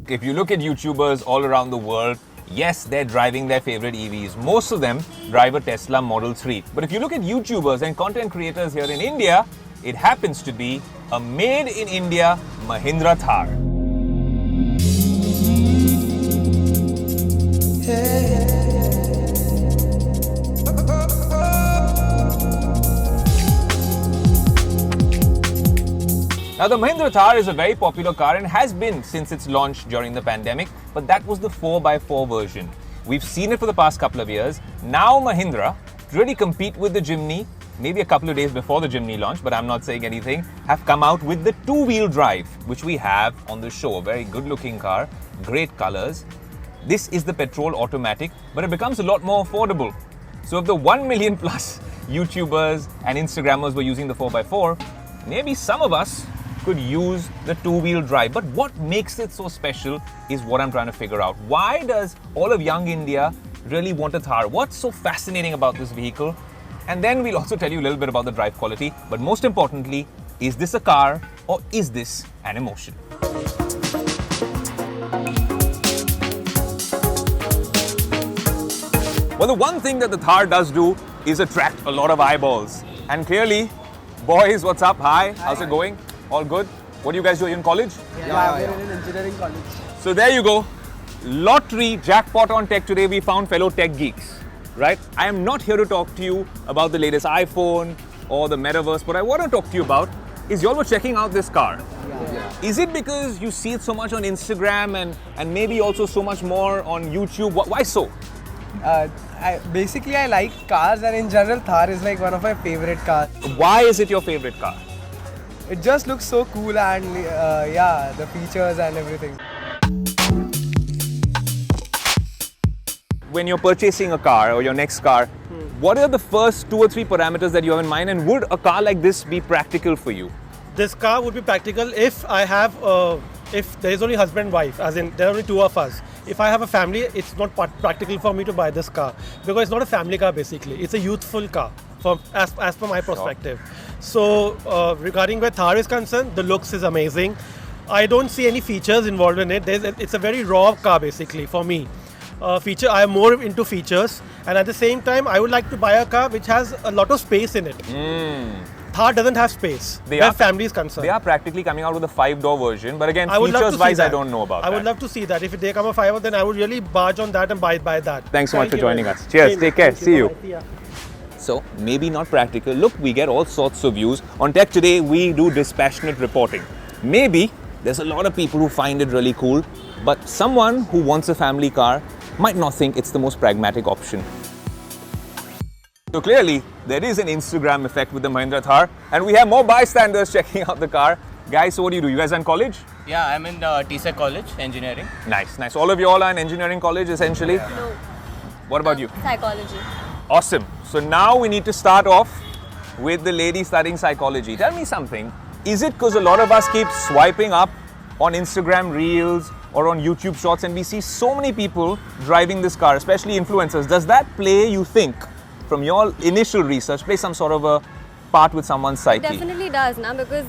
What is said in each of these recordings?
Look, if you look at YouTubers all around the world, yes, they're driving their favorite EVs. Most of them drive a Tesla Model 3. But if you look at YouTubers and content creators here in India, it happens to be a made-in-India Mahindra Thar. Now, the Mahindra Thar is a very popular car and has been since its launch during the pandemic, but that was the 4x4 version. We've seen it for the past couple of years. Now, Mahindra, to really compete with the Jimny, maybe a couple of days before the Jimny launch, but I'm not saying anything, have come out with the two-wheel drive, which we have on the show. A very good-looking car, great colors. This is the petrol automatic, but it becomes a lot more affordable. So if the 1 million plus YouTubers and Instagrammers were using the 4x4, maybe some of us could use the two-wheel drive. But what makes it so special is what I'm trying to figure out. Why does all of young India really want a Thar? What's so fascinating about this vehicle? And then we'll also tell you a little bit about the drive quality. But most importantly, is this a car or is this an emotion? Well, the one thing that the Thar does do is attract a lot of eyeballs. And clearly, boys, what's up? Hi, how's it going? All good? What do you guys do? Are you in college? Yeah, we're in an engineering college. So there you go. Lottery jackpot on tech today. We found fellow tech geeks, right? I am not here to talk to you about the latest iPhone or the metaverse. What I want to talk to you about is you all were checking out this car. Yeah. Is it because you see it so much on Instagram and maybe also so much more on YouTube? Why so? I like cars, and in general Thar is like one of my favorite cars. Why is it your favorite car? It just looks so cool, and the features and everything. When you're purchasing a car or your next car, what are the first 2 or 3 parameters that you have in mind, and would a car like this be practical for you? This car would be practical if I have, if there is only husband and wife, as in there are only 2 of us. If I have a family, it's not practical for me to buy this car because it's not a family car basically. It's a youthful car as per my perspective. So regarding where Thar is concerned, the looks is amazing. I don't see any features involved in it. It's a very raw car basically for me. I am more into features, and at the same time I would like to buy a car which has a lot of space in it. Thar doesn't have space where family is concerned. They are practically coming out with a 5-door version, but again, features-wise, I don't know about that. I would love to see that. If they come a 5-door, then I would really barge on that and buy that. Thanks so much for joining us. Cheers, take care, see you. So, maybe not practical. Look, we get all sorts of views. On Tech Today, we do dispassionate reporting. Maybe there's a lot of people who find it really cool, but someone who wants a family car might not think it's the most pragmatic option. So clearly, there is an Instagram effect with the Mahindra Thar, and we have more bystanders checking out the car. Guys, so what do? You guys are in college? Yeah, I'm in TSEC college, engineering. Nice. All of you all are in engineering college, essentially? Yeah. No. What about you? Psychology. Awesome. So now we need to start off with the lady studying psychology. Tell me something. Is it because a lot of us keep swiping up on Instagram Reels or on YouTube Shorts and we see so many people driving this car, especially influencers? Does that play, you think, from your initial research, play some sort of a part with someone's psyche? It definitely does, because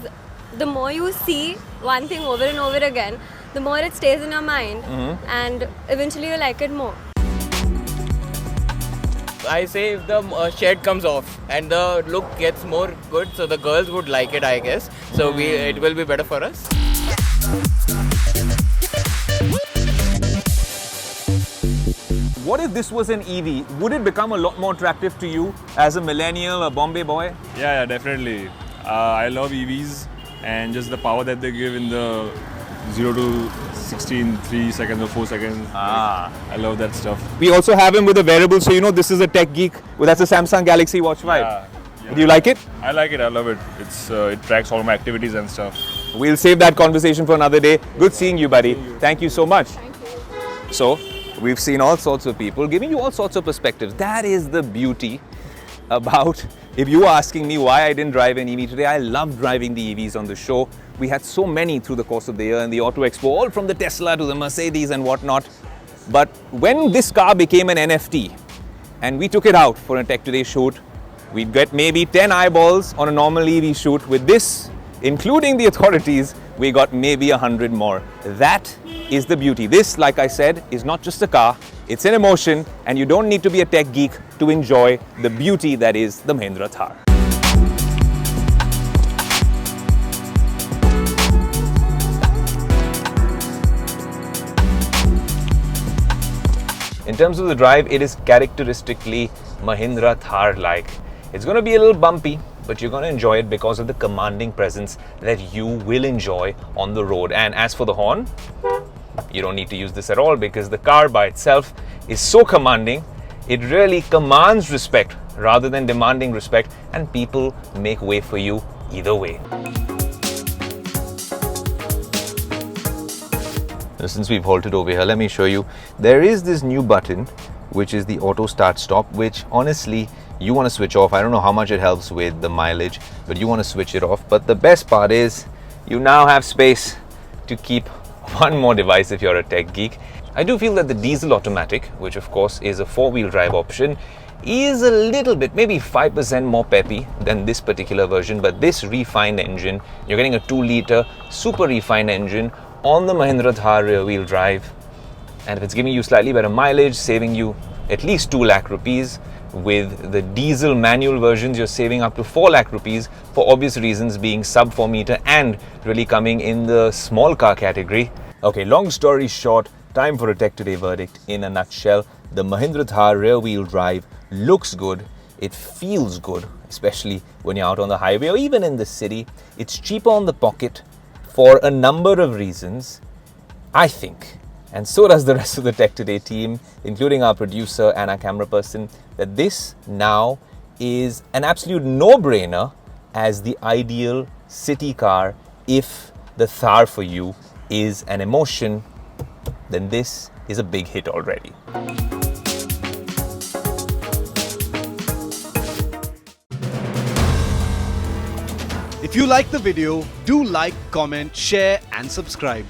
the more you see one thing over and over again, the more it stays in your mind, and eventually you like it more. I say if the shade comes off and the look gets more good, so the girls would like it, I guess. So it will be better for us. What if this was an EV? Would it become a lot more attractive to you as a millennial, a Bombay boy? Yeah, definitely. I love EVs and just the power that they give in the 0 to 60 in 3 seconds or 4 seconds. I love that stuff. We also have him with a wearable, so you know this is a tech geek. Well, that's a Samsung Galaxy Watch 5. Yeah. Do you like it? I like it. I love it. It tracks all my activities and stuff. We'll save that conversation for another day. Good seeing you, buddy. Thank you so much. Thank you. So, we've seen all sorts of people giving you all sorts of perspectives. That is the beauty about, if you were asking me why I didn't drive an EV today, I love driving the EVs on the show. We had so many through the course of the year in the Auto Expo, all from the Tesla to the Mercedes and whatnot. But when this car became an NFT and we took it out for a Tech Today shoot, we'd get maybe 10 eyeballs on a normal EV shoot. With this, including the authorities, we got maybe 100 more. That is the beauty. This, like I said, is not just a car, it's an emotion, and you don't need to be a tech geek to enjoy the beauty that is the Mahindra Thar. In terms of the drive, it is characteristically Mahindra Thar-like. It's going to be a little bumpy, but you're going to enjoy it because of the commanding presence that you will enjoy on the road. And as for the horn, you don't need to use this at all because the car by itself is so commanding. It really commands respect rather than demanding respect, and people make way for you either way. Since we've halted over here, let me show you. There is this new button, which is the auto start stop, which honestly you want to switch off. I don't know how much it helps with the mileage, but you want to switch it off. But the best part is you now have space to keep one more device if you're a tech geek. I do feel that the diesel automatic, which of course is a 4-wheel drive option, is a little bit, maybe 5% more peppy than this particular version. But this refined engine, you're getting a 2-liter super refined engine on the Mahindra Thar rear wheel drive, and if it's giving you slightly better mileage, saving you at least 2 lakh rupees, with the diesel manual versions you're saving up to 4 lakh rupees for obvious reasons, being sub 4 meter and really coming in the small car category. Okay, long story short, time for a Tech Today verdict in a nutshell. The Mahindra Thar rear wheel drive looks good, it feels good, especially when you're out on the highway or even in the city. It's cheaper on the pocket for a number of reasons, I think, and so does the rest of the Tech Today team, including our producer and our camera person, that this now is an absolute no-brainer as the ideal city car. If the Thar for you is an emotion, then this is a big hit already. If you like the video, do like, comment, share and subscribe.